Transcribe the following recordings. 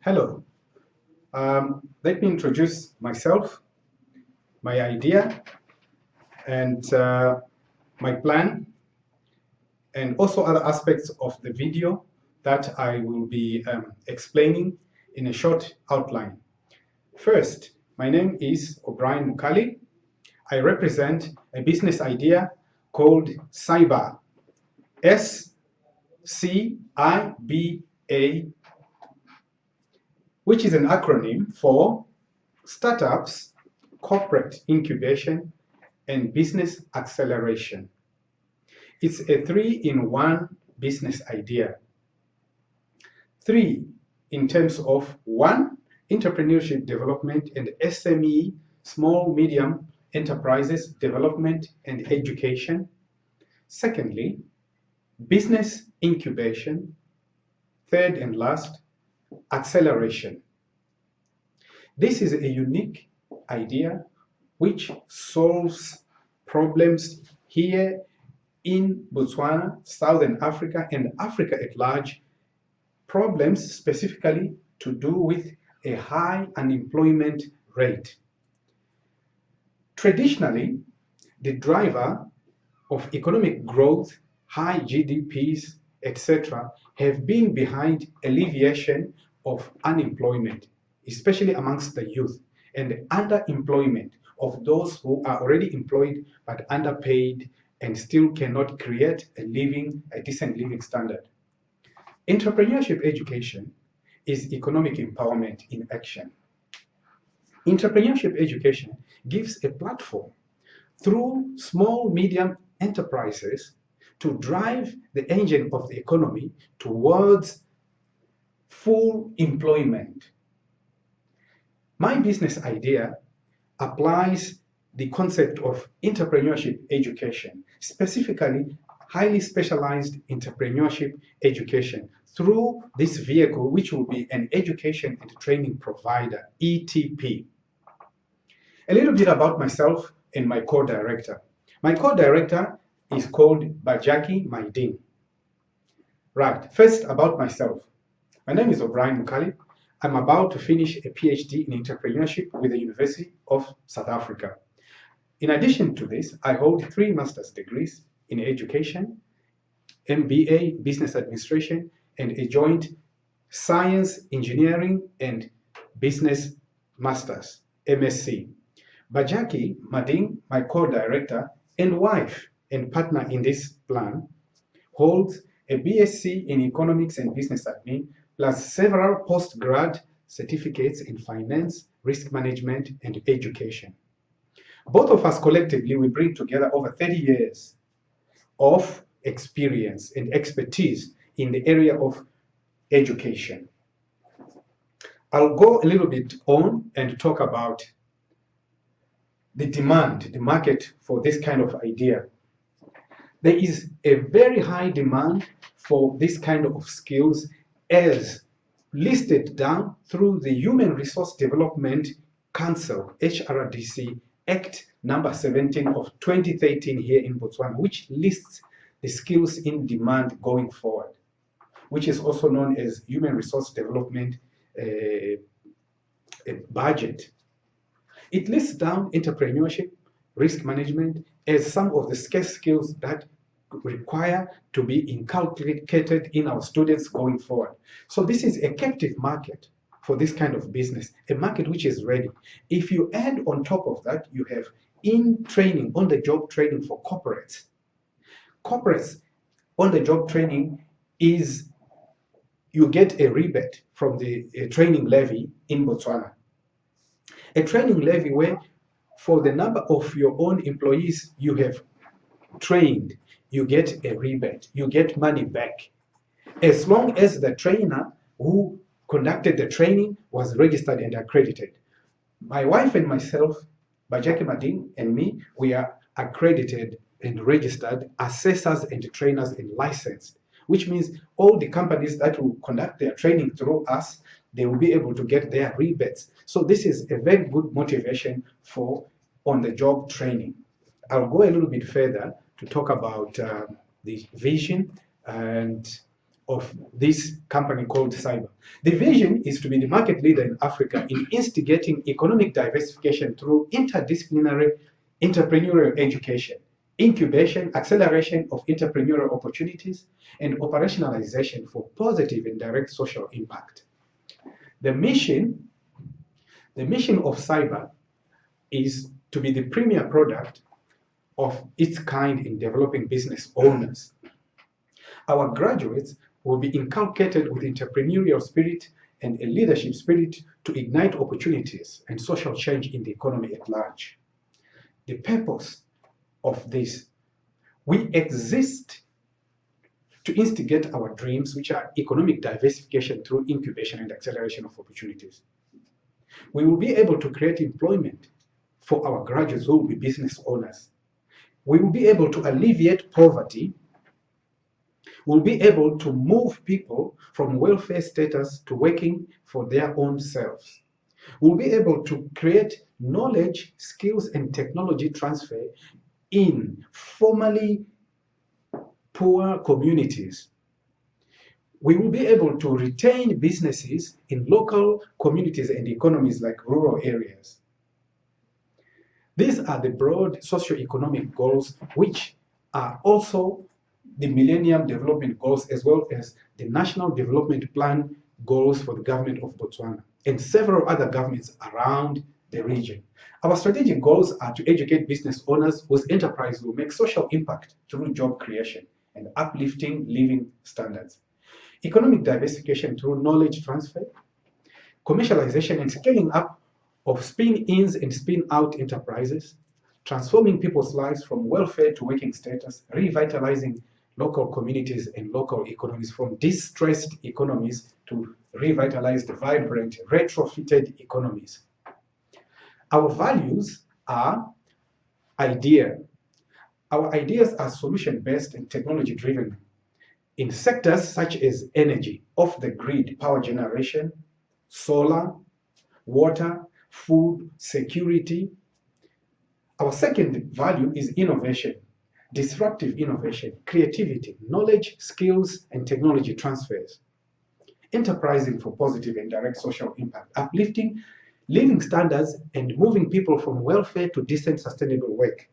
Hello. Let me introduce myself, my idea, and my plan, and also other aspects of the video that I will be explaining in a short outline. First, my name is Obrian Mukali. I represent a business idea called SCIBA, S-C-I-B-A, which is an acronym for Startups, Corporate Incubation, and Business Acceleration. It's a 3-in-1 business idea. 3 in terms of 1, entrepreneurship development and SME, small medium enterprises development and education. Secondly, business incubation. Third and last, acceleration. This is a unique idea which solves problems here in Botswana, Southern Africa, and Africa at large, problems specifically to do with a high unemployment rate. Traditionally, the driver of economic growth, high GDPs, etc., have been behind alleviation of unemployment, especially amongst the youth, and underemployment of those who are already employed but underpaid and still cannot create a decent living standard. Entrepreneurship education is economic empowerment in action. Entrepreneurship education gives a platform through small, medium enterprises to drive the engine of the economy towards full employment. My business idea applies the concept of entrepreneurship education, specifically highly specialized entrepreneurship education, through this vehicle, which will be an education and training provider, ETP. A little bit about myself and my co-director. My co-director is called Bajaki Maidin. Right, first about myself. My name is Obrian Mukali. I'm about to finish a PhD in entrepreneurship with the University of South Africa. In addition to this, I hold 3 master's degrees in education, MBA, business administration, and a joint science, engineering, and business master's, MSc. Bajaki Mading, my co-director and wife and partner in this plan, holds a BSc in economics and business admin, plus several post-grad certificates in finance, risk management, and education. Both of us collectively, we bring together over 30 years of experience and expertise in the area of education. I'll go a little bit on and talk about the demand, the market for this kind of idea. There is a very high demand for this kind of skills as listed down through the Human Resource Development Council, HRDC, Act number 17 of 2013 here in Botswana, which lists the skills in demand going forward, which is also known as Human Resource Development budget. It lists down entrepreneurship, risk management as some of the scarce skills that require to be inculcated in our students going forward. So this is a captive market for this kind of business, a market which is ready. If you add on top of that, you have in-training, on-the-job training for corporates. Corporates, on-the-job training is you get a rebate from the training levy in Botswana. A training levy where for the number of your own employees you have trained, you get a rebate, you get money back, as long as the trainer who conducted the training was registered and accredited. My wife and myself, Bajaki Mading and me, we are accredited and registered assessors and trainers and licensed, which means all the companies that will conduct their training through us, they will be able to get their rebates. So this is a very good motivation for on-the-job training. I'll go a little bit further to talk about the vision and of this company called SCIBA. The vision is to be the market leader in Africa in instigating economic diversification through interdisciplinary entrepreneurial education, incubation, acceleration of entrepreneurial opportunities, and operationalization for positive and direct social impact. The mission of SCIBA is to be the premier product of its kind in developing business owners. Our graduates will be inculcated with entrepreneurial spirit and a leadership spirit to ignite opportunities and social change in the economy at large. The purpose of this, we exist to instigate our dreams, which are economic diversification through incubation and acceleration of opportunities. We will be able to create employment for our graduates who will be business owners. We will be able to alleviate poverty. We'll be able to move people from welfare status to working for their own selves. We'll be able to create knowledge, skills, and technology transfer in formerly poor communities. We will be able to retain businesses in local communities and economies like rural areas. These are the broad socio-economic goals, which are also the Millennium Development Goals, as well as the National Development Plan goals for the government of Botswana and several other governments around the region. Our strategic goals are to educate business owners whose enterprise will make social impact through job creation and uplifting living standards, economic diversification through knowledge transfer, commercialization and scaling up of spin-ins and spin-out enterprises, transforming people's lives from welfare to working status, revitalizing local communities and local economies from distressed economies to revitalized, vibrant, retrofitted economies. Our values are idea. Our ideas are solution-based and technology-driven in sectors such as energy, off-the-grid power generation, solar, water, food, security. Our second value is innovation, disruptive innovation, creativity, knowledge, skills, and technology transfers, enterprising for positive and direct social impact, uplifting living standards and moving people from welfare to decent, sustainable work.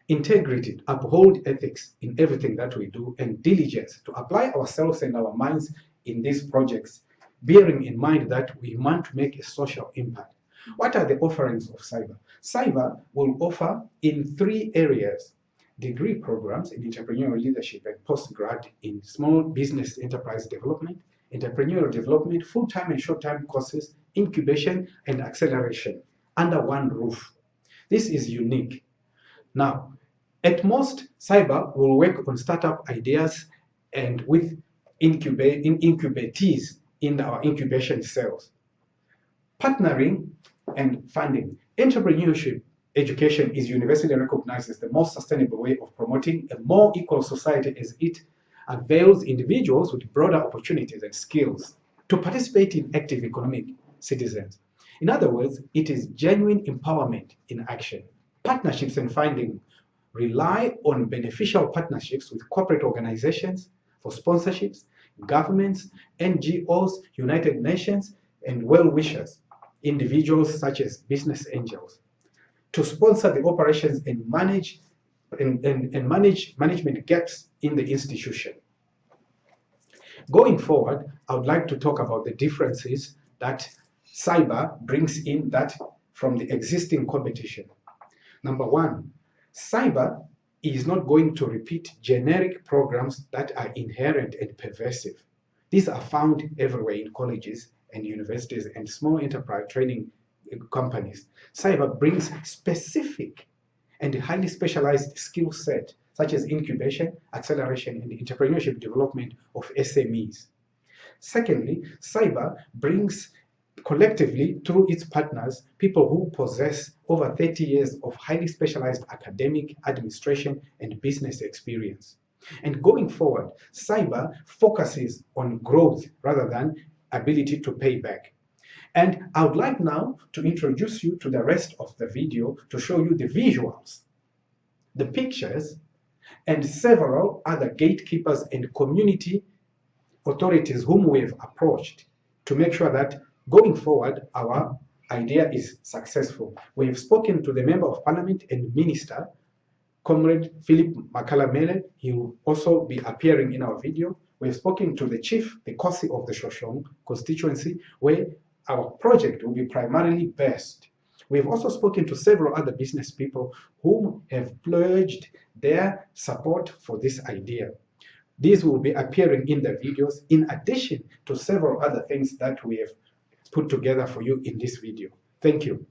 Integrity, uphold ethics in everything that we do, and diligence to apply ourselves and our minds in these projects, bearing in mind that we want to make a social impact. What are the offerings of SCIBA? SCIBA will offer in 3 areas: degree programs in entrepreneurial leadership and postgrad in small business enterprise development, entrepreneurial development, full-time and short-time courses, incubation and acceleration under one roof. This is unique. Now, at most, SCIBA will work on startup ideas and with incubatees in our incubation cells. Partnering and funding. Entrepreneurship education is universally recognized as the most sustainable way of promoting a more equal society, as it avails individuals with broader opportunities and skills to participate in active economic citizens. In other words, it is genuine empowerment in action. Partnerships and funding rely on beneficial partnerships with corporate organizations for sponsorships, governments, NGOs, United Nations, and well-wishers, individuals such as business angels, to sponsor the operations and manage management gaps in the institution. Going forward, I would like to talk about the differences that SCIBA brings in that from the existing competition. Number 1, SCIBA is not going to repeat generic programs that are inherent and pervasive. These are found everywhere in colleges and universities and small enterprise training companies. SCIBA brings specific and highly specialized skill set, such as incubation, acceleration, and entrepreneurship development of SMEs. Secondly, SCIBA brings collectively through its partners people who possess over 30 years of highly specialized academic, administration, and business experience. And going forward, SCIBA focuses on growth rather than ability to pay back. And I would like now to introduce you to the rest of the video to show you the visuals, the pictures, and several other gatekeepers and community authorities whom we have approached to make sure that going forward our idea is successful. We have spoken to the Member of Parliament and Minister, Comrade Philip Makala-Mele. He will also be appearing in our video. We have spoken to the Chief, the Kosi of the Shoshone constituency, where our project will be primarily based. We have also spoken to several other business people who have pledged their support for this idea. These will be appearing in the videos in addition to several other things that we have put together for you in this video. Thank you.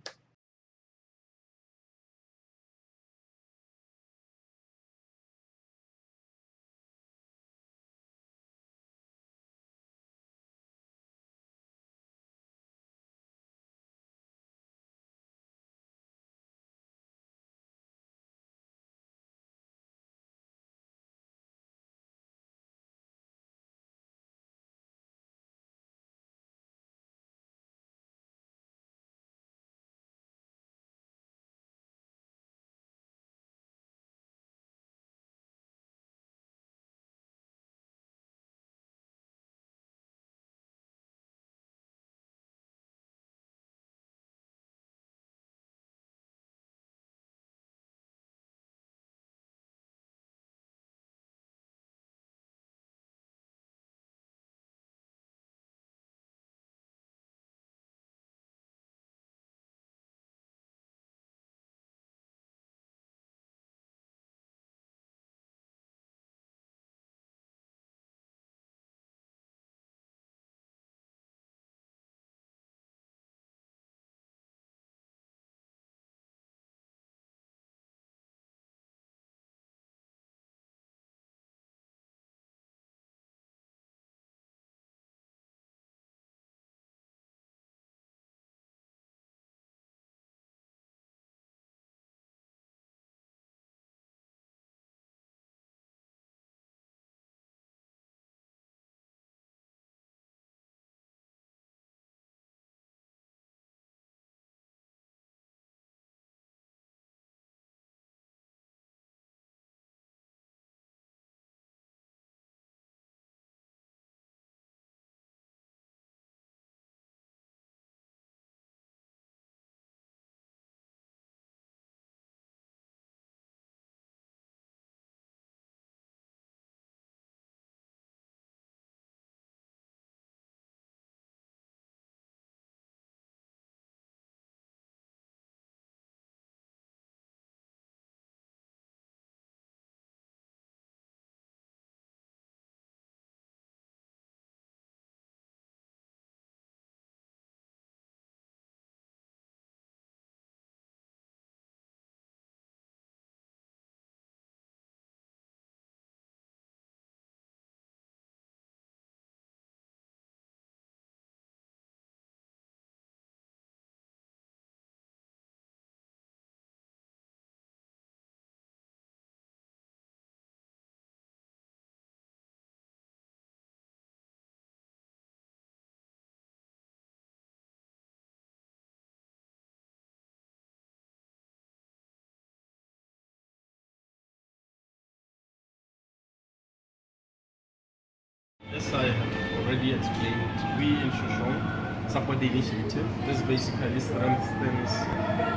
As I have already explained, we in Shoshone support the initiative. This basically strengthens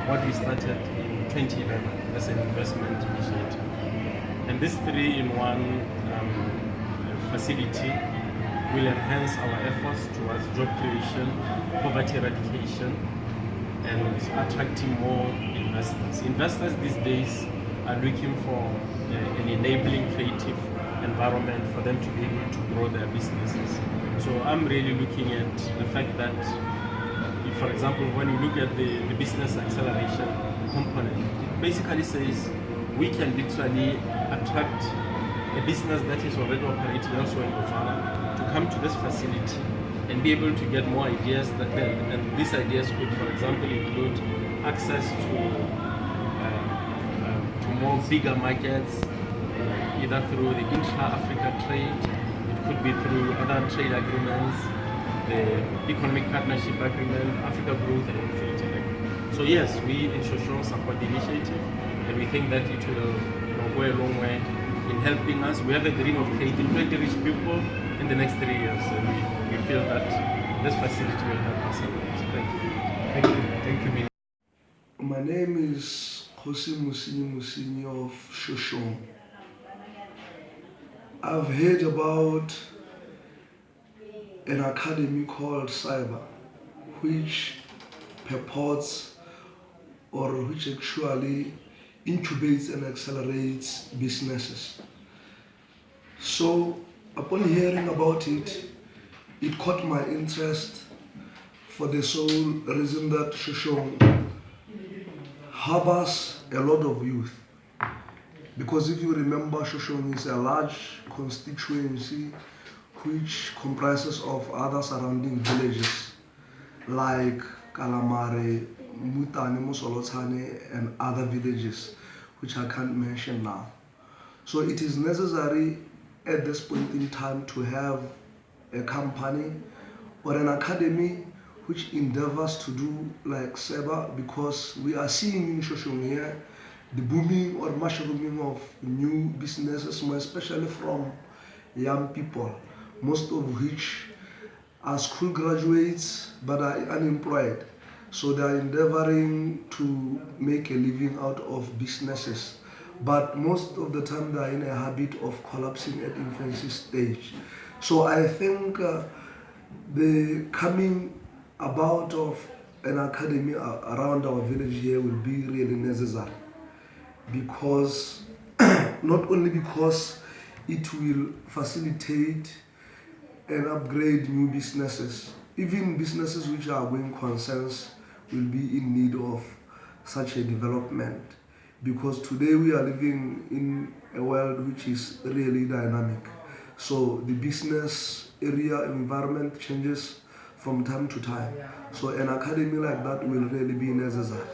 what we started in 2011 as an investment initiative. And this 3-in-1 facility will enhance our efforts towards job creation, poverty eradication, and attracting more investors. Investors these days are looking for an enabling creative environment for them to be able to grow their businesses. So I'm really looking at the fact that, if, for example, when you look at the business acceleration component, it basically says we can literally attract a business that is already operating elsewhere in Botswana to come to this facility and be able to get more ideas and these ideas could, for example, include access to more bigger markets, either through the intra-Africa trade, it could be through other trade agreements, the Economic Partnership Agreement, Africa Growth and Opportunity Agreement. So yes, we in Shoshone support the initiative, and we think that it will go a long way in helping us. We have a dream of creating 20 rich people in the next 3 years, and we feel that this facility will help us a lot. Thank you. Thank you. Thank you, Minister. My name is Khosi Musinyi of Shoshone. I've heard about an academy called SCIBA, which purports or which actually incubates and accelerates businesses. So upon hearing about it, it caught my interest for the sole reason that Shoshone harbors a lot of youth. Because if you remember, Shoshone is a large constituency which comprises of other surrounding villages like Kalamare, Mutane, Mosolotane, and other villages which I can't mention now. So it is necessary at this point in time to have a company or an academy which endeavors to do like SCIBA, because we are seeing in Shoshone here the booming or mushrooming of new businesses, more especially from young people, most of which are school graduates but are unemployed. So they are endeavoring to make a living out of businesses. But most of the time they are in a habit of collapsing at infancy stage. So I think the coming about of an academy around our village here will be really necessary, because not only because it will facilitate and upgrade new businesses, even businesses which are going concerns will be in need of such a development, because today we are living in a world which is really dynamic. So the business area environment changes from time to time. So an academy like that will really be necessary.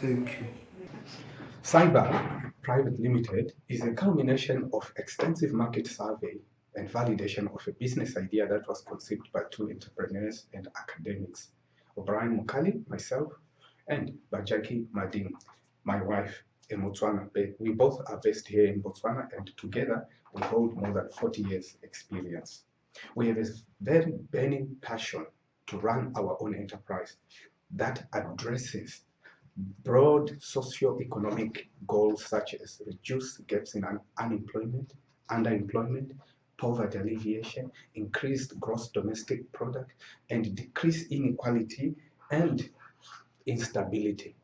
Thank you. SCIBA Private Limited is a culmination of extensive market survey and validation of a business idea that was conceived by two entrepreneurs and academics, Obrian Mukali, myself, and Bajaki Mading, my wife, in Botswana. We both are based here in Botswana, and together we hold more than 40 years experience. We have a very burning passion to run our own enterprise that addresses broad socio-economic goals such as reduce gaps in unemployment, underemployment, poverty alleviation, increased gross domestic product, and decrease inequality and instability.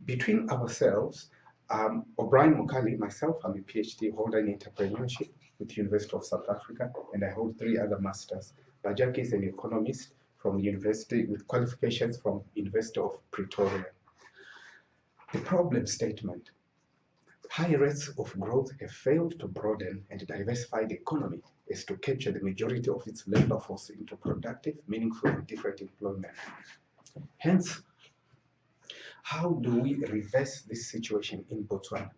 Between ourselves, Obrian Mukali, myself, I'm a PhD holder in entrepreneurship with the University of South Africa, and I hold 3 other masters. Bajaki is an economist from university with qualifications from University of Pretoria. The problem statement: high rates of growth have failed to broaden and diversify the economy as to capture the majority of its labor force into productive, meaningful, and different employment. Hence, how do we reverse this situation in Botswana?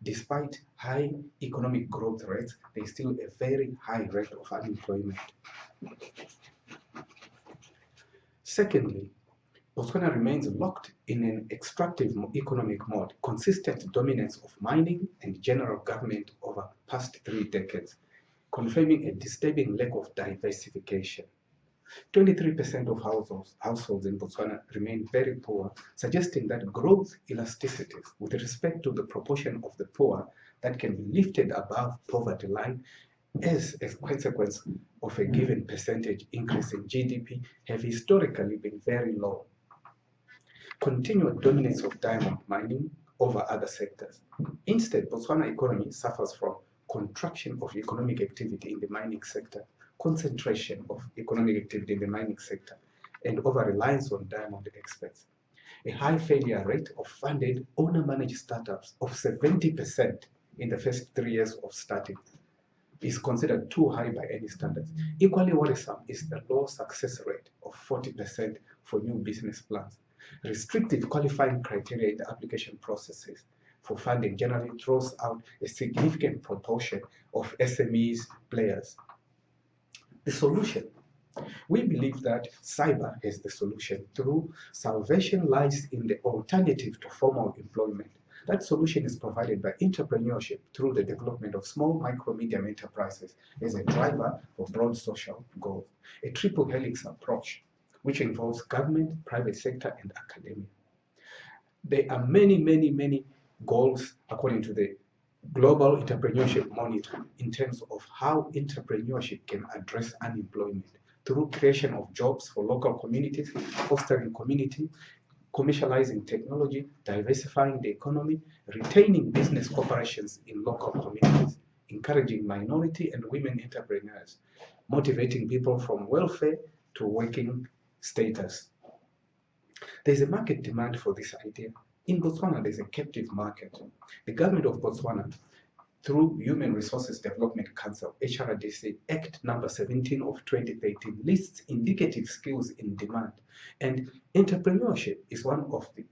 Despite high economic growth rates, there is still a very high rate of unemployment. Secondly, Botswana remains locked in an extractive economic mode, consistent dominance of mining and general government over past 3 decades, confirming a disturbing lack of diversification. 23% of households in Botswana remain very poor, suggesting that growth elasticities with respect to the proportion of the poor that can be lifted above poverty line as a consequence of a given percentage increase in GDP have historically been very low. Continued dominance of diamond mining over other sectors. Instead, Botswana economy suffers from contraction of economic activity in the mining sector, concentration of economic activity in the mining sector, and over-reliance on diamond experts. A high failure rate of funded owner-managed startups of 70% in the first 3 years of starting is considered too high by any standards. Equally worrisome is the low success rate of 40% for new business plans. Restrictive qualifying criteria in the application processes for funding generally throws out a significant proportion of SMEs players. The solution: we believe that SCIBA is the solution. Through salvation lies in the alternative to formal employment. That solution is provided by entrepreneurship through the development of small, micro, medium enterprises as a driver for broad social goals. A triple helix approach, which involves government, private sector, and academia. There are many goals according to the Global Entrepreneurship Monitor in terms of how entrepreneurship can address unemployment through creation of jobs for local communities, fostering community, commercializing technology, diversifying the economy, retaining business corporations in local communities, encouraging minority and women entrepreneurs, motivating people from welfare to working status. There's a market demand for this idea. In Botswana, there's a captive market. The government of Botswana, through Human Resources Development Council, HRDC, Act number 17 of 2013, lists indicative skills in demand. And entrepreneurship is one of the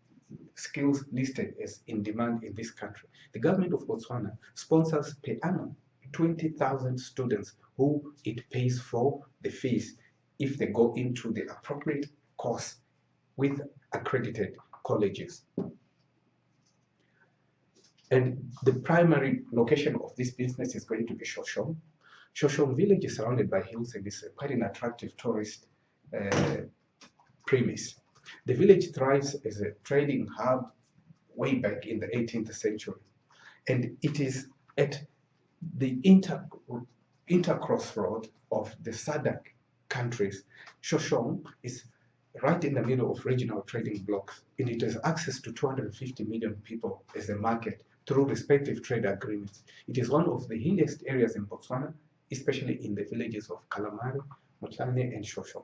skills listed as in demand in this country. The government of Botswana sponsors per annum 20,000 students who it pays for the fees if they go into the appropriate course with accredited colleges. And the primary location of this business is going to be Shoshone. Shoshone village is surrounded by hills and is quite an attractive tourist premise. The village thrives as a trading hub way back in the 18th century. And it is at the intercrossroad of the SADC countries. Shoshone is right in the middle of regional trading blocks, and it has access to 250 million people as a market through respective trade agreements. It is one of the hilliest areas in Botswana, especially in the villages of Kalamari, Motlane, and Shoshone.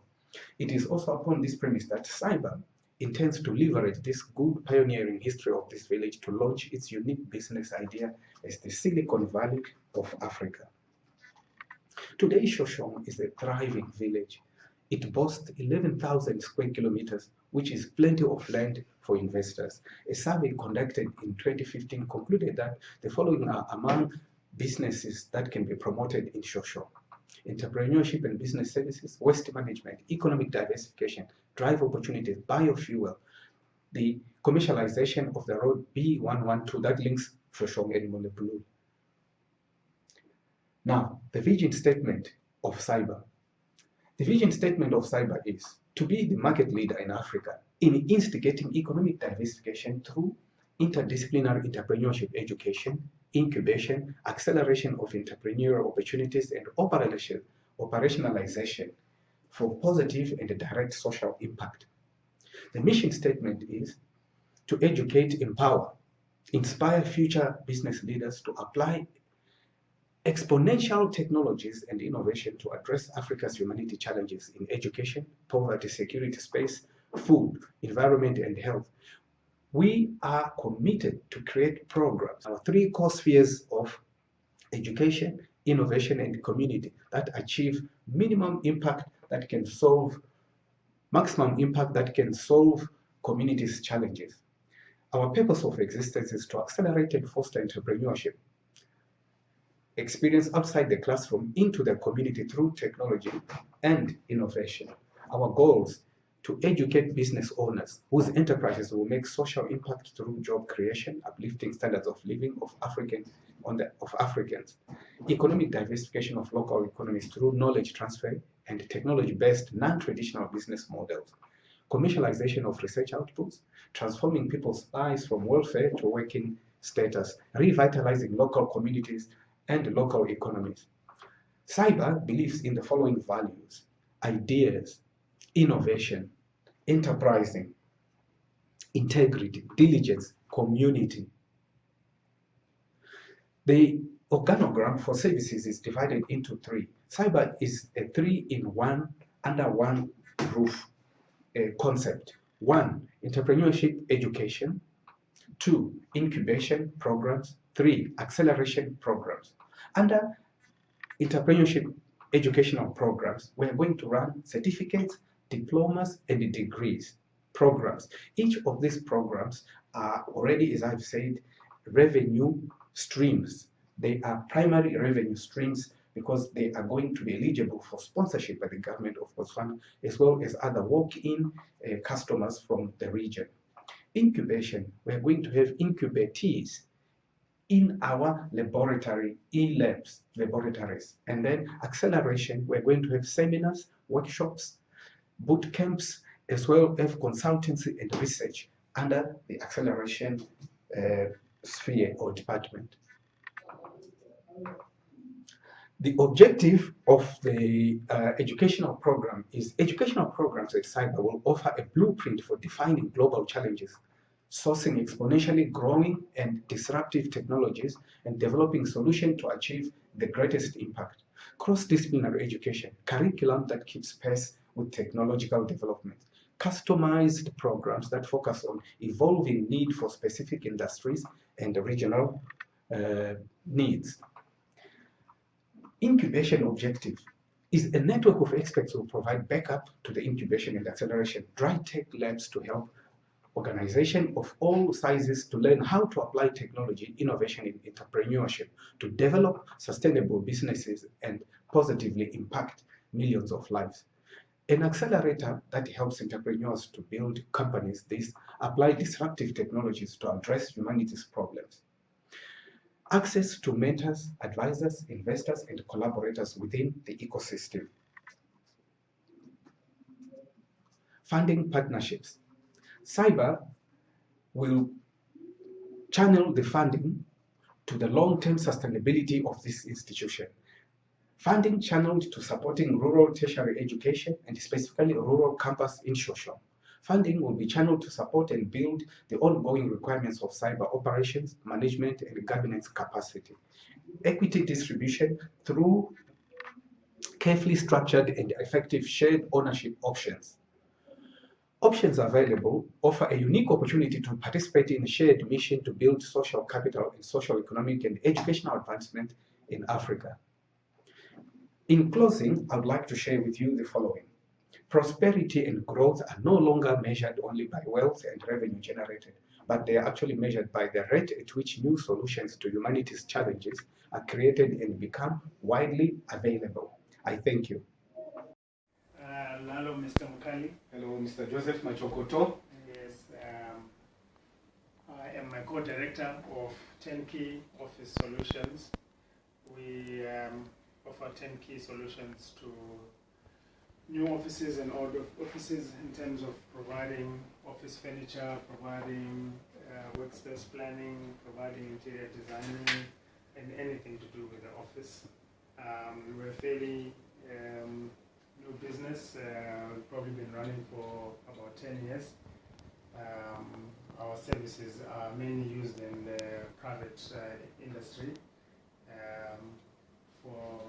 It is also upon this premise that SCIBA intends to leverage this good pioneering history of this village to launch its unique business idea as the Silicon Valley of Africa. Today, Shoshone is a thriving village. It boasts 11,000 square kilometers, which is plenty of land for investors. A survey conducted in 2015 concluded that the following are among businesses that can be promoted in Shoshone: entrepreneurship and business services, waste management, economic diversification, drive opportunities, biofuel, the commercialization of the road B112 that links Shoshone and Molebulu. Now, the vision statement of SCIBA. The vision statement of SCIBA is to be the market leader in Africa in instigating economic diversification through interdisciplinary entrepreneurship education, incubation, acceleration of entrepreneurial opportunities, and operationalization for positive and direct social impact. The mission statement is to educate, empower, inspire future business leaders to apply exponential technologies and innovation to address Africa's humanity challenges in education, poverty, security, space, food, environment, and health. We are committed to create programs, our three core spheres of education, innovation, and community that achieve minimum impact that can solve, maximum impact that can solve communities' challenges. Our purpose of existence is to accelerate and foster entrepreneurship, experience outside the classroom into the community through technology and innovation. Our goals: to educate business owners whose enterprises will make social impact through job creation, uplifting standards of living of Africans, economic diversification of local economies through knowledge transfer and technology-based non-traditional business models, commercialization of research outputs, transforming people's lives from welfare to working status, revitalizing local communities and local economies. SCIBA believes in the following values: ideas, innovation, enterprising, integrity, diligence, community. The organogram for services is divided into three. SCIBA is a 3-in-1 under one roof concept. 1, entrepreneurship education. 2, incubation programs. 3, acceleration programs. Under entrepreneurship educational programs, we're going to run certificates, diplomas, and degrees programs. Each of these programs are already, as I've said, revenue streams. They are primary revenue streams because they are going to be eligible for sponsorship by the government of Botswana, as well as other walk-in customers from the region. Incubation, we're going to have incubatees in our e-labs laboratories. And then acceleration, we're going to have seminars, workshops, boot camps, as well as consultancy and research under the acceleration sphere or department. The objective of the educational program is educational programs at SCIBA will offer a blueprint for defining global challenges, sourcing exponentially growing and disruptive technologies, and developing solutions to achieve the greatest impact. Cross-disciplinary education, curriculum that keeps pace with technological development, customized programs that focus on evolving need for specific industries and regional needs. Incubation objective is a network of experts who provide backup to the incubation and acceleration dry tech labs to help organizations of all sizes to learn how to apply technology, innovation, and entrepreneurship to develop sustainable businesses and positively impact millions of lives. An accelerator that helps entrepreneurs to build companies, this apply disruptive technologies to address humanity's problems. Access to mentors, advisors, investors, and collaborators within the ecosystem. Funding partnerships. SCIBA will channel the funding to the long-term sustainability of this institution. Funding channeled to supporting rural tertiary education and specifically rural campus in Shosho. Funding will be channeled to support and build the ongoing requirements of SCIBA operations, management, and governance capacity. Equity distribution through carefully structured and effective shared ownership options. Options available offer a unique opportunity to participate in a shared mission to build social capital and social, economic, and educational advancement in Africa. In closing, I would like to share with you the following. Prosperity and growth are no longer measured only by wealth and revenue generated, but they are actually measured by the rate at which new solutions to humanity's challenges are created and become widely available. I thank you. Hello, Mr. Mukali. Hello, Mr. Joseph Machokoto. Yes, I am a co-director of 10 Key Office Solutions. We offer 10 key solutions to new offices and old offices in terms of providing office furniture, providing workspace planning, providing interior designing, and anything to do with the office. We're fairly new business. We've probably been running for about 10 years. Our services are mainly used in the private industry for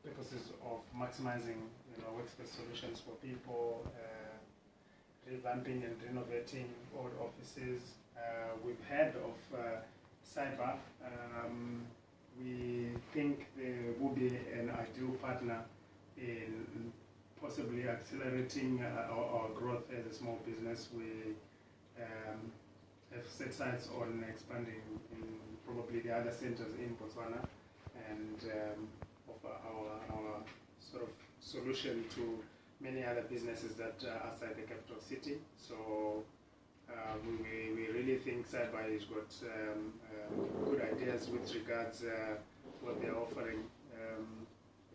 purposes of maximizing, workspace solutions for people, revamping and renovating old offices. We've heard of SCIBA. We think they will be an ideal partner in possibly accelerating our growth as a small business. We have set sights on expanding in probably the other centers in Botswana and offer our sort of solution to many other businesses that are outside the capital city. So we really think SCIBA has got good ideas with regards what they're offering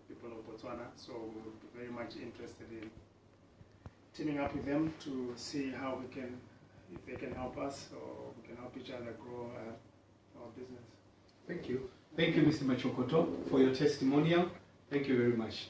people of Botswana. So we would be very much interested in teaming up with them to see how we can, if they can help us or we can help each other grow our business. Thank you. Thank you, Mr. Machokoto, for your testimonial. Thank you very much.